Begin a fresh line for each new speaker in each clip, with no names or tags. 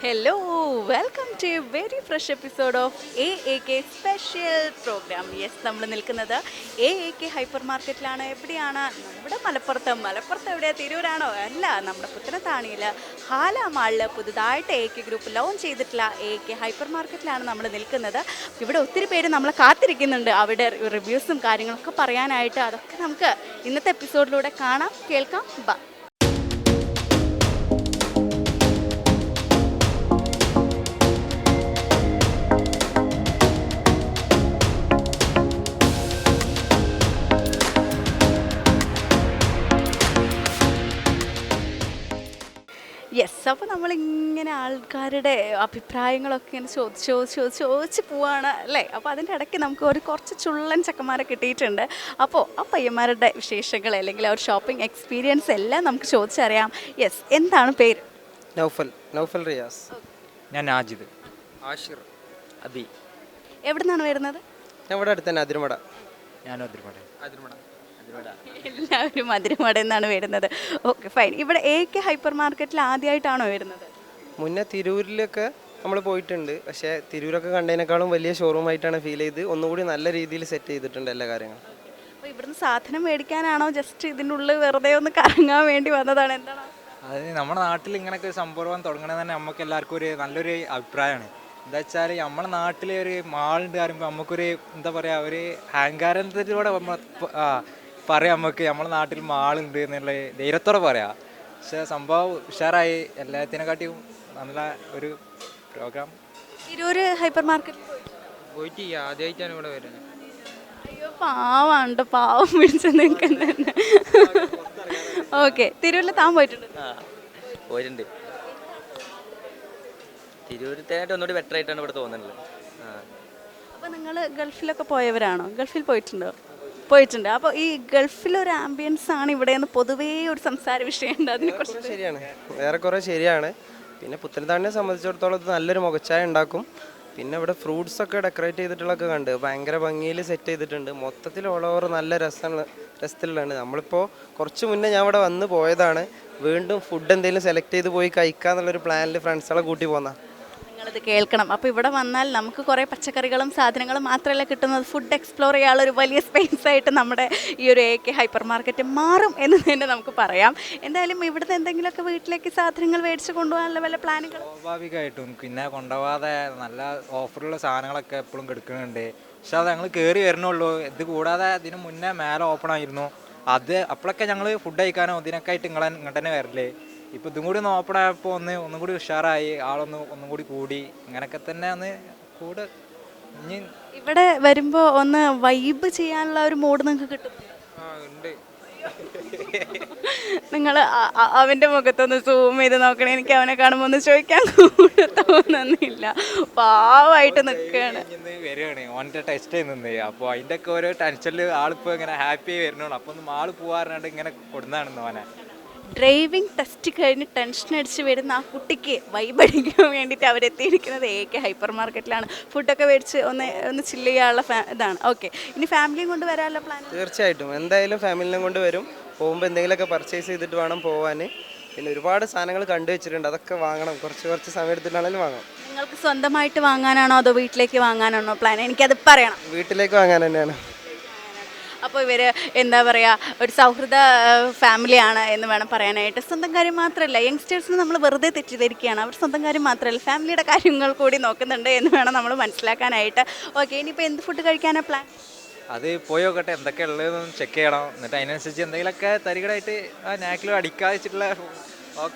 Hello, welcome to a very fresh episode of AAK special programme. Yes, നമ്മൾ നിൽക്കുന്നത് AAK hyper മാർക്കറ്റിലാണ്. എവിടെയാണ്? നമ്മുടെ മലപ്പുറത്ത് എവിടെയാണ്? തിരൂരാണോ? അല്ല, നമ്മുടെ പുത്തനത്താണിയിൽ ഹാല മാളിൽ പുതുതായിട്ട് AAK ഗ്രൂപ്പ് ലോഞ്ച് ചെയ്തിട്ടുള്ള AAK ഹൈപ്പർ മാർക്കറ്റിലാണ് നമ്മൾ നിൽക്കുന്നത്. ഇവിടെ ഒത്തിരി പേര് നമ്മളെ കാത്തിരിക്കുന്നുണ്ട്, അവിടെ റിവ്യൂസും കാര്യങ്ങളൊക്കെ പറയാനായിട്ട്. അതൊക്കെ നമുക്ക് ഇന്നത്തെ എപ്പിസോഡിലൂടെ കാണാം, കേൾക്കാം. ബൈ. യെസ്, അപ്പോൾ നമ്മളിങ്ങനെ ആൾക്കാരുടെ അഭിപ്രായങ്ങളൊക്കെ ഇങ്ങനെ ചോദിച്ച് പോവാണ് അല്ലേ. അപ്പോൾ അതിൻ്റെ ഇടയ്ക്ക് നമുക്ക് കുറച്ച് ചുള്ളൻ ചക്കന്മാരെ കിട്ടിയിട്ടുണ്ട്. അപ്പോൾ ആ പയ്യന്മാരുടെ വിശേഷങ്ങൾ അല്ലെങ്കിൽ ആ ഒരു ഷോപ്പിംഗ് എക്സ്പീരിയൻസ് എല്ലാം നമുക്ക് ചോദിച്ചറിയാം. യെസ്, എന്താണ് പേര്?
നൗഫൽ റിയാസ്.
ഞാൻ നാജിദ്.
ആഷിർ.
അബി.
എവിടെ നിന്നാണ് വരുന്നത്?
ഞാൻ ഇവിടെ അടുത്ത് തന്നെ അതിരുമട.
ഞാനും അതിരുമട.
എല്ലാവരും അതിരുമടയിൽ നിന്നാണ് വരുന്നത്. Okay, fine. ഇവിടെ AAK ഹൈപ്പർ മാർക്കറ്റിൽ ആദ്യമായിട്ടാണോ വരുന്നത്?
മുന്നേ തിരൂരിലൊക്കെ നമ്മൾ പോയിട്ടുണ്ട്, പക്ഷേ തിരൂരൊക്കെ കണ്ടതിനേക്കാളും വലിയ ഷോറൂമായിട്ടാണ് ഫീൽ ചെയ്ത് ഒന്നുകൂടി നല്ല രീതിയിൽ സെറ്റ് ചെയ്തിട്ടുണ്ട് എല്ലാ കാര്യങ്ങളും.
അപ്പോൾ ഇവിടുന്ന് സാധനം മേടിക്കാനാണോ ജസ്റ്റ് ഇതിൻ്റെ ഉള്ളിൽ വെറുതെ ഒന്ന് കറങ്ങാൻ വേണ്ടി വന്നതാണ്? എന്താണ്
അത് നമ്മുടെ നാട്ടിൽ ഇങ്ങനെയൊക്കെ ഒരു സംഭവം തുടങ്ങണത് തന്നെ നമുക്ക് എല്ലാവർക്കും ഒരു നല്ലൊരു അഭിപ്രായമാണ്. എന്താ വെച്ചാൽ നമ്മുടെ നാട്ടിലെ ഒരു മാളുണ്ട് പറയുമ്പോൾ നമുക്കൊരു എന്താ പറയുക, ഒരു അഹങ്കാരത്തിലൂടെ പറയാം, നമുക്ക് നമ്മുടെ നാട്ടിൽ മാളുണ്ട് എന്നുള്ള ധൈര്യത്തോടെ പറയാം. പക്ഷേ സംഭവം ഉഷാറായി, എല്ലാത്തിനെക്കാട്ടിയും നല്ല ഒരു പ്രോഗ്രാം.
തിരൂര് ഹൈപ്പർ മാർക്കറ്റിൽ
പോയിട്ട് ആദ്യമായിട്ടാണ് ഇവിടെ വരുന്നത്.
അയ്യോ, പാവാണ്ട്, പാവം പിടിച്ച് നിൽക്കുന്നത്. ഓക്കെ, തിരൂരിൽ താൻ പോയിട്ടുണ്ട്?
പോയിട്ടുണ്ട്. തിരൂരത്തേനായിട്ട് ഒന്നുകൂടി ബെറ്റർ ആയിട്ടാണ് ഇവിടെ തോന്നുന്നത്.
അപ്പോൾ നിങ്ങൾ ഗൾഫിലൊക്കെ പോയവരാണോ? ഗൾഫിൽ പോയിട്ടുണ്ട്. അപ്പോൾ ഈ ഗൾഫിലൊരു ആംബിയൻസ് ആണ് ഇവിടെ നിന്ന് പൊതുവേ ഒരു സംസാര വിഷയമുണ്ട്, അതിനെക്കുറിച്ച്.
ശരിയാണ്, ഏറെക്കുറെ ശരിയാണ്. പിന്നെ പുത്തനത്താണിനെ സംബന്ധിച്ചിടത്തോളം ഇത് നല്ലൊരു മുഖച്ചായ ഉണ്ടാക്കും. പിന്നെ ഇവിടെ ഫ്രൂട്ട്സ് ഒക്കെ ഡെക്കറേറ്റ് ചെയ്തിട്ടുള്ളതൊക്കെ കണ്ട് ഭയങ്കര ഭംഗിയിൽ സെറ്റ് ചെയ്തിട്ടുണ്ട്. മൊത്തത്തിൽ ഓൾ ഓവർ നല്ല രസത്തിലുള്ളതാണ്. നമ്മളിപ്പോൾ കുറച്ച് മുന്നേ ഞാൻ ഇവിടെ വന്ന് പോയതാണ്. വീണ്ടും ഫുഡ് എന്തെങ്കിലും സെലക്ട് ചെയ്ത് പോയി കഴിക്കാന്നുള്ളൊരു പ്ലാനിൽ ഫ്രണ്ട്സുകളെ കൂട്ടി പോന്നാ.
നിങ്ങളിത് കേൾക്കണം. അപ്പോൾ ഇവിടെ വന്നാൽ നമുക്ക് കുറേ പച്ചക്കറികളും സാധനങ്ങളും മാത്രമല്ല കിട്ടുന്നത്, ഫുഡ് എക്സ്പ്ലോർ ചെയ്യാനുള്ള ഒരു വലിയ സ്പേസ് ആയിട്ട് നമ്മുടെ ഈ ഒരു AAK ഹൈപ്പർ മാർക്കറ്റ് മാറും എന്ന് തന്നെ നമുക്ക് പറയാം. എന്തായാലും ഇവിടുന്ന് എന്തെങ്കിലുമൊക്കെ വീട്ടിലേക്ക് സാധനങ്ങൾ മേടിച്ച് കൊണ്ടുപോകാനുള്ള വല്ല പ്ലാനുകൾ?
സ്വാഭാവികമായിട്ടും പിന്നെ കൊണ്ടുപോകാതെ നല്ല ഓഫറുള്ള സാധനങ്ങളൊക്കെ എപ്പോഴും എടുക്കുന്നുണ്ട്. പക്ഷെ അത് ഞങ്ങൾ കയറി വരണുള്ളൂ. ഇത് കൂടാതെ ഇതിന് മുന്നേ മേലെ ഓപ്പൺ ആയിരുന്നു. അപ്പോഴൊക്കെ ഞങ്ങൾ ഫുഡ് കഴിക്കാനോ ഇതിനൊക്കെ ആയിട്ട് ഇങ്ങോട്ട് തന്നെ വരല്ലേ. ഇപ്പോൾ ഇതും കൂടി ഒന്ന് ഓപ്പൺ ആയപ്പോൾ ഒന്നും കൂടി ഉഷാറായി, ഒന്നും കൂടി കൂടി. ഇങ്ങനെയൊക്കെ തന്നെ ഒന്ന് കൂടെ ഇനി
ഇവിടെ വരുമ്പോൾ ഒന്ന് വൈബ് ചെയ്യാനുള്ള ഒരു മൂഡ് നിങ്ങൾക്ക് കിട്ടും?
ഉണ്ട്.
നിങ്ങൾ അവൻ്റെ മുഖത്തൊന്ന് സൂം ചെയ്ത് നോക്കണേ. എനിക്ക് അവനെ കാണുമ്പോൾ ഒന്ന് ചോദിക്കാൻ കൂടെ തോന്നുന്നില്ല, പാവമായിട്ട് നിൽക്കുകയാണ്.
വരികയാണ് ഓൻ്റെ ടെസ്റ്റ് ചെയ്യുന്നത്. അപ്പോൾ അതിൻ്റെ ഒക്കെ ഓരോ ടെൻഷനിൽ ആളിപ്പോൾ ഇങ്ങനെ ഹാപ്പി ആയി വരുന്നുള്ളൂ. അപ്പോൾ ഒന്ന് ആൾ പോകാറുണ്ട് ഇങ്ങനെ കൊടുന്നാണെന്ന് അവനെ.
ഡ്രൈവിംഗ് ടെസ്റ്റ് കഴിഞ്ഞ് ടെൻഷൻ അടിച്ച് വരുന്ന ആ കുട്ടിക്ക് വൈബ് അടിക്കാൻ വേണ്ടിയിട്ട് അവരെത്തിയിരിക്കുന്നത് AAK ഹൈപ്പർ മാർക്കറ്റിലാണ്. ഫുഡൊക്കെ മേടിച്ച് ഒന്ന് ചില്ല് ചെയ്യാനുള്ള ഇതാണ്. ഓക്കെ, ഇനി ഫാമിലിയും കൊണ്ട് വരാനുള്ള പ്ലാൻ?
തീർച്ചയായിട്ടും, എന്തായാലും ഫാമിലിനെ കൊണ്ട് വരും. പോകുമ്പോൾ എന്തെങ്കിലുമൊക്കെ പർച്ചേസ് ചെയ്തിട്ട് വേണം പോകാൻ. പിന്നെ ഒരുപാട് സാധനങ്ങൾ കണ്ടു വെച്ചിട്ടുണ്ട്, അതൊക്കെ വാങ്ങണം. കുറച്ച് സമയം എടുത്തിട്ടാണെങ്കിലും വാങ്ങാം.
നിങ്ങൾക്ക് സ്വന്തമായിട്ട് വാങ്ങാനാണോ അതോ വീട്ടിലേക്ക് വാങ്ങാനാണോ പ്ലാൻ? എനിക്കത് പറയണം.
വീട്ടിലേക്ക് വാങ്ങാൻ തന്നെയാണ്.
അപ്പോൾ ഇവർ എന്താ പറയുക, ഒരു സൗഹൃദ ഫാമിലിയാണ് എന്ന് വേണം പറയാനായിട്ട്. സ്വന്തം കാര്യം മാത്രമല്ല, യങ്സ്റ്റേഴ്സിന് നമ്മൾ വെറുതെ തെറ്റിദ്ധരിക്കുകയാണ്. അവർ സ്വന്തം കാര്യം മാത്രമല്ല ഫാമിലിയുടെ കാര്യങ്ങൾ കൂടി നോക്കുന്നുണ്ട് എന്ന് വേണം നമ്മൾ മനസ്സിലാക്കാനായിട്ട്. ഓക്കെ, ഇനിയിപ്പോൾ എന്ത് ഫുഡ് കഴിക്കാനാണ് പ്ലാൻ?
അത് പോയി നോക്കട്ടെ എന്തൊക്കെ ഉള്ളതെന്ന് ചെക്ക് ചെയ്യണം. എന്നിട്ട് അതിനനുസരിച്ച് എന്തെങ്കിലുമൊക്കെ തരികടായിട്ട് ആ നാക്കിലും അടിക്കാതെ വെച്ചിട്ടുള്ള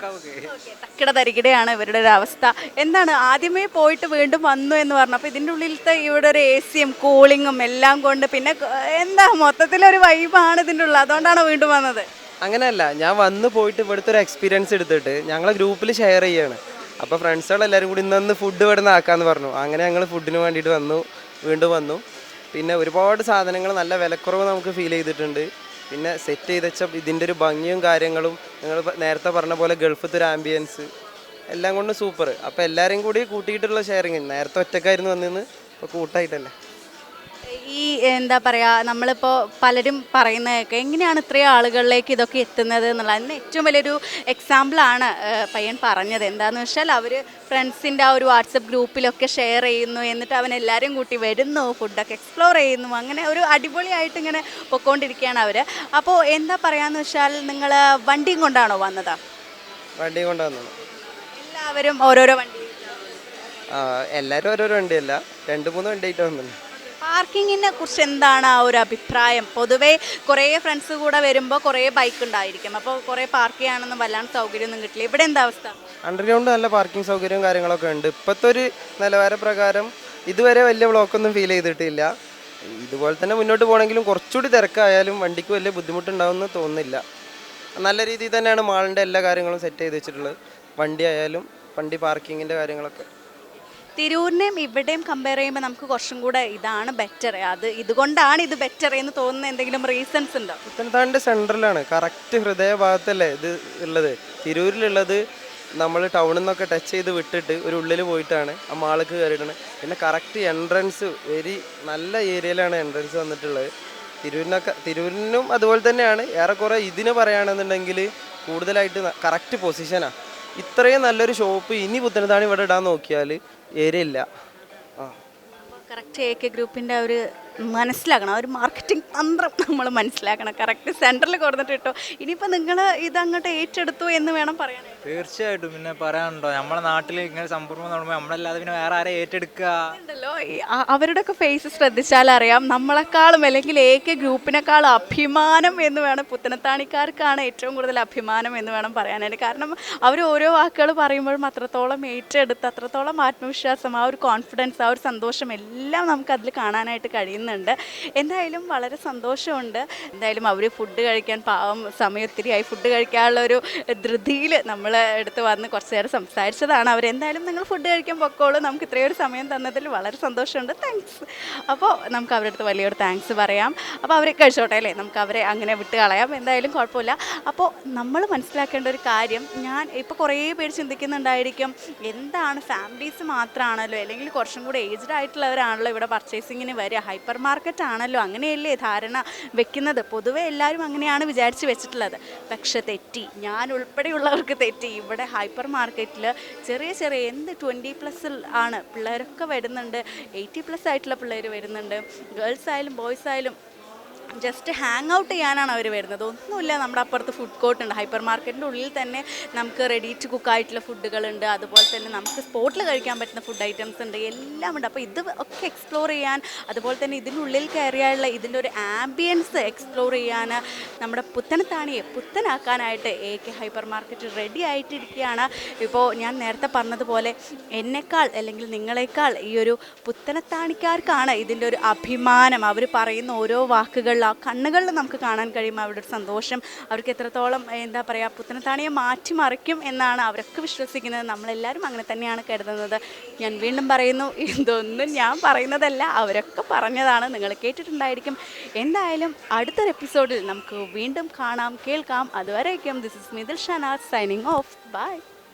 തക്കിട തരികിടയാണ് ഇവരുടെ ഒരു അവസ്ഥ. എന്താണ്, ആദ്യമേ പോയിട്ട് വീണ്ടും വന്നു എന്ന് പറഞ്ഞു. അപ്പോൾ ഇതിൻ്റെ ഉള്ളിലത്തെ ഇവിടെ ഒരു AC-യും കൂളിങ്ങും എല്ലാം കൊണ്ട് പിന്നെ എന്താ മൊത്തത്തിലൊരു വൈബാണ് ഇതിൻ്റെ ഉള്ളിൽ. അതുകൊണ്ടാണ് വീണ്ടും വന്നത്?
അങ്ങനെയല്ല, ഞാൻ വന്ന് പോയിട്ട് ഇവിടുത്തെ ഒരു എക്സ്പീരിയൻസ് എടുത്തിട്ട് ഞങ്ങളെ ഗ്രൂപ്പിൽ ഷെയർ ചെയ്യാണ്. അപ്പോൾ ഫ്രണ്ട്സുകളെല്ലാവരും കൂടി ഇന്ന് ഫുഡ് ഇവിടെ നിന്ന് ആക്കാമെന്ന് പറഞ്ഞു. അങ്ങനെ ഞങ്ങൾ ഫുഡിന് വേണ്ടിയിട്ട് വീണ്ടും വന്നു. പിന്നെ ഒരുപാട് സാധനങ്ങൾ നല്ല വിലക്കുറവ് നമുക്ക് ഫീൽ ചെയ്തിട്ടുണ്ട്. പിന്നെ സെറ്റ് ചെയ്ത് വെച്ച ഇതിൻ്റെ ഒരു ഭംഗിയും കാര്യങ്ങളും, നിങ്ങൾ നേരത്തെ പറഞ്ഞ പോലെ ഗൾഫത്തെ ഒരു ആംബിയൻസ് എല്ലാം കൊണ്ട് സൂപ്പർ. അപ്പോൾ എല്ലാവരെയും കൂടി കൂട്ടിയിട്ടുള്ള ഷെയറിങ്. നേരത്തെ ഒറ്റക്കായിരുന്നു വന്നിന്ന്, ഇപ്പോൾ കൂട്ടായിട്ടല്ലേ.
ഈ ഈ എന്താ പറയുക, നമ്മളിപ്പോൾ പലരും പറയുന്നതൊക്കെ എങ്ങനെയാണ് ഇത്രയും ആളുകളിലേക്ക് ഇതൊക്കെ എത്തുന്നത് എന്നുള്ളത്. അതിന് ഏറ്റവും വലിയൊരു എക്സാമ്പിളാണ് പയ്യൻ പറഞ്ഞത്. എന്താണെന്ന് വെച്ചാൽ അവർ ഫ്രണ്ട്സിൻ്റെ ആ ഒരു വാട്സപ്പ് ഗ്രൂപ്പിലൊക്കെ ഷെയർ ചെയ്യുന്നു, എന്നിട്ട് അവൻ എല്ലാവരും കൂട്ടി വരുന്നു, ഫുഡൊക്കെ എക്സ്പ്ലോർ ചെയ്യുന്നു, അങ്ങനെ ഒരു അടിപൊളിയായിട്ട് ഇങ്ങനെ പൊയ്ക്കൊണ്ടിരിക്കുകയാണ് അവർ. അപ്പോൾ എന്താ പറയുകയെന്ന് വെച്ചാൽ നിങ്ങൾ വണ്ടിയും കൊണ്ടാണോ വന്നത്?
വണ്ടി കൊണ്ടുവന്നു.
എല്ലാവരും ഓരോരോ വണ്ടി?
എല്ലാവരും ഓരോരോ വണ്ടിയല്ല, 2-3 വണ്ടിയായിട്ട് വന്നു.
പാർക്കിങ്ങിനെ കുറിച്ച് എന്താണ് ആ ഒരു അഭിപ്രായം? പൊതുവേ കുറേ ഫ്രണ്ട്സ് കൂടെ വരുമ്പോൾ കുറേ ബൈക്ക് ഉണ്ടായിരിക്കും, അപ്പോൾ കുറേ പാർക്ക് ചെയ്യാനൊന്നും വല്ലാണ്ട് സൗകര്യമൊന്നും കിട്ടില്ല. ഇവിടെ എന്താ അവസ്ഥ?
അണ്ടർഗ്രൗണ്ട് നല്ല പാർക്കിംഗ് സൗകര്യവും കാര്യങ്ങളൊക്കെ ഉണ്ട്. ഇപ്പോഴത്തെ ഒരു നിലവാരപ്രകാരം ഇതുവരെ വലിയ ബ്ലോക്കൊന്നും ഫീൽ ചെയ്തിട്ടില്ല. ഇതുപോലെ തന്നെ മുന്നോട്ട് പോകണമെങ്കിലും കുറച്ചുകൂടി തിരക്കായാലും വണ്ടിക്ക് വലിയ ബുദ്ധിമുട്ടുണ്ടാവുമെന്ന് തോന്നുന്നില്ല. നല്ല രീതിയിൽ തന്നെയാണ് മാളിൻ്റെ എല്ലാ കാര്യങ്ങളും സെറ്റ് ചെയ്ത് വെച്ചിട്ടുള്ളത്. വണ്ടി ആയാലും വണ്ടി പാർക്കിങ്ങിൻ്റെ കാര്യങ്ങളൊക്കെ.
തിരൂരിനെയും ഇവിടെയും കമ്പയർ ചെയ്യുമ്പോൾ നമുക്ക് കുറച്ചും കൂടെ ഇതാണ് ബെറ്റർ. ഇതുകൊണ്ടാണ് ഇത് ബെറ്റർ എന്ന് തോന്നുന്ന എന്തെങ്കിലും റീസൺസ് ഉണ്ടോ?
പുത്തനത്താണിൻ്റെ സെൻട്രലാണ്, കറക്റ്റ് ഹൃദയഭാഗത്തല്ലേ ഇത് ഉള്ളത്. തിരൂരിലുള്ളത് നമ്മൾ ടൗണിൽ നിന്നൊക്കെ ടച്ച് ചെയ്ത് വിട്ടിട്ട് ഒരു ഉള്ളിൽ പോയിട്ടാണ് ആ മാൾക്ക് കയറിയിട്ടാണ്. പിന്നെ കറക്റ്റ് എൻട്രൻസ് നല്ല ഏരിയയിലാണ് എൻട്രൻസ് വന്നിട്ടുള്ളത്. തിരൂരിനും അതുപോലെ തന്നെയാണ്. ഏറെക്കുറെ ഇതിന് പറയുകയാണെന്നുണ്ടെങ്കിൽ കൂടുതലായിട്ട് കറക്റ്റ് പൊസിഷനാണ്. ഇത്രയും നല്ലൊരു ഷോപ്പ് ഇനി പുത്തനത്താണി ഇവിടെ ഇടാൻ നോക്കിയാൽ ഏരിയ ഇല്ല.
കറക്റ്റ് AK ഗ്രൂപ്പിൻ്റെ ഒരു മനസ്സിലാക്കണം, ആ ഒരു മാർക്കറ്റിംഗ് തന്ത്രം നമ്മൾ മനസ്സിലാക്കണം. കറക്റ്റ് സെൻറ്ററിൽ കൊടുത്തിട്ട് കിട്ടോ. ഇനിയിപ്പോൾ നിങ്ങൾ ഇതങ്ങോട്ട് ഏറ്റെടുത്തു എന്ന് വേണം പറയാനായിട്ട്.
തീർച്ചയായിട്ടും. പിന്നെ പറയാനുണ്ടോ, നമ്മുടെ നാട്ടിൽ ഇങ്ങനെ സംഭവം തുടങ്ങുമ്പോൾ നമ്മളല്ലാതെ പിന്നെ വേറെ ആരെ ഏറ്റെടുക്കുക?
ഉണ്ടല്ലോ, അവരുടെയൊക്കെ ഫേസ് ശ്രദ്ധിച്ചാൽ അറിയാം, നമ്മളെക്കാളും അല്ലെങ്കിൽ AK ഗ്രൂപ്പിനേക്കാളും അഭിമാനം എന്ന് വേണം, പുത്തനത്താണിക്കാർക്കാണ് ഏറ്റവും കൂടുതൽ അഭിമാനം എന്ന് വേണം പറയാനായിട്ട്. കാരണം അവർ ഓരോ വാക്കുകൾ പറയുമ്പോഴും അത്രത്തോളം ഏറ്റെടുത്ത്, അത്രത്തോളം ആത്മവിശ്വാസം, ആ ഒരു കോൺഫിഡൻസ്, ആ ഒരു സന്തോഷം എല്ലാം നമുക്കതിൽ കാണാനായിട്ട് കഴിയുന്നുണ്ട്. എന്തായാലും വളരെ സന്തോഷമുണ്ട്. എന്തായാലും അവർ ഫുഡ് കഴിക്കാൻ പാവം സമയം ഒത്തിരിയായി, ഫുഡ് കഴിക്കാനുള്ള ഒരു ധൃതിയിൽ നമ്മൾ എടുത്ത് വന്ന് കുറച്ച് നേരം സംസാരിച്ചതാണ്. അവരെന്തായാലും നിങ്ങൾ ഫുഡ് കഴിക്കാൻ പൊക്കോളൂ, നമുക്ക് ഇത്രയും ഒരു സമയം തന്നതിൽ വളരെ സന്തോഷമുണ്ട്, താങ്ക്സ്. അപ്പോൾ നമുക്ക് അവരുടെ അടുത്ത് വലിയൊരു താങ്ക്സ് പറയാം. അപ്പോൾ അവർ കഴിച്ചോട്ടെ അല്ലേ, നമുക്ക് അവരെ അങ്ങനെ വിട്ട് കളയാം, എന്തായാലും കുഴപ്പമില്ല. അപ്പോൾ നമ്മൾ മനസ്സിലാക്കേണ്ട ഒരു കാര്യം, ഞാൻ ഇപ്പോൾ കുറേ പേര് ചിന്തിക്കുന്നുണ്ടായിരിക്കും, എന്താണ് ഫാമിലീസ് മാത്രമാണല്ലോ അല്ലെങ്കിൽ കുറച്ചും കൂടെ ഏജ്ഡ് ആയിട്ടുള്ളവരാണല്ലോ ഇവിടെ പർച്ചേസിങ്ങിന് വരിക, ഹൈപ്പർ മാർക്കറ്റ് ആണല്ലോ, അങ്ങനെയല്ലേ ധാരണ വെക്കുന്നത്. പൊതുവെ എല്ലാവരും അങ്ങനെയാണ് വിചാരിച്ച് വെച്ചിട്ടുള്ളത്. പക്ഷെ തെറ്റി, ഞാൻ ഉൾപ്പെടെയുള്ളവർക്ക് തെറ്റി. ഇവിടെ ഹൈപ്പർ മാർക്കറ്റിൽ ചെറിയ ചെറിയ 20+ ആണ് പിള്ളേരൊക്കെ വരുന്നുണ്ട്, 80+ ആയിട്ടുള്ള പിള്ളേർ വരുന്നുണ്ട്. ഗേൾസ് ആയാലും ബോയ്സ് ആയാലും ജസ്റ്റ് ഹാങ് ഔട്ട് ചെയ്യാനാണ് അവർ വരുന്നത്. ഒന്നുമില്ല, നമ്മുടെ അപ്പുറത്ത് ഫുഡ് കോർട്ട് ഉണ്ട്. ഹൈപ്പർ മാർക്കറ്റിൻ്റെ ഉള്ളിൽ തന്നെ നമുക്ക് റെഡി ടു കുക്ക് ആയിട്ടുള്ള ഫുഡുകളുണ്ട്, അതുപോലെ തന്നെ നമുക്ക് സ്പോട്ടിൽ കഴിക്കാൻ പറ്റുന്ന ഫുഡ് ഐറ്റംസ് ഉണ്ട്, എല്ലാം ഉണ്ട്. അപ്പോൾ ഇത് ഒക്കെ എക്സ്പ്ലോർ ചെയ്യാൻ, അതുപോലെ തന്നെ ഇതിനുള്ളിൽ കയറിയാലുള്ള ഇതിൻ്റെ ഒരു ആംബിയൻസ് എക്സ്പ്ലോർ ചെയ്യാൻ നമ്മുടെ പുത്തനത്താണിയെ പുത്തനാക്കാനായിട്ട് AK ഹൈപ്പർ മാർക്കറ്റ് റെഡി ആയിട്ടിരിക്കുകയാണ്. ഇപ്പോൾ ഞാൻ നേരത്തെ പറഞ്ഞതുപോലെ എന്നെക്കാൾ അല്ലെങ്കിൽ നിങ്ങളെക്കാൾ ഈ ഒരു പുത്തനത്താണിക്കാർക്കാണ് ഇതിൻ്റെ ഒരു അഭിമാനം. അവർ പറയുന്ന ഓരോ വാക്കുകളിൽ, ആ കണ്ണുകളിൽ നമുക്ക് കാണാൻ കഴിയും അവരുടെ ഒരു സന്തോഷം. അവർക്ക് എത്രത്തോളം എന്താ പറയുക, പുത്തനത്താണിയെ മാറ്റിമറിക്കും എന്നാണ് അവരൊക്കെ വിശ്വസിക്കുന്നത്. നമ്മളെല്ലാവരും അങ്ങനെ തന്നെയാണ് കരുതുന്നത്. ഞാൻ വീണ്ടും പറയുന്നു, ഇതൊന്നും ഞാൻ പറയുന്നതല്ല, അവരൊക്കെ പറഞ്ഞതാണ്, നിങ്ങൾ കേട്ടിട്ടുണ്ടായിരിക്കും. എന്തായാലും അടുത്തൊരു എപ്പിസോഡിൽ നമുക്ക് വീണ്ടും കാണാം, കേൾക്കാം. അതുവരേക്കും this is Mithil Shanas signing off. By.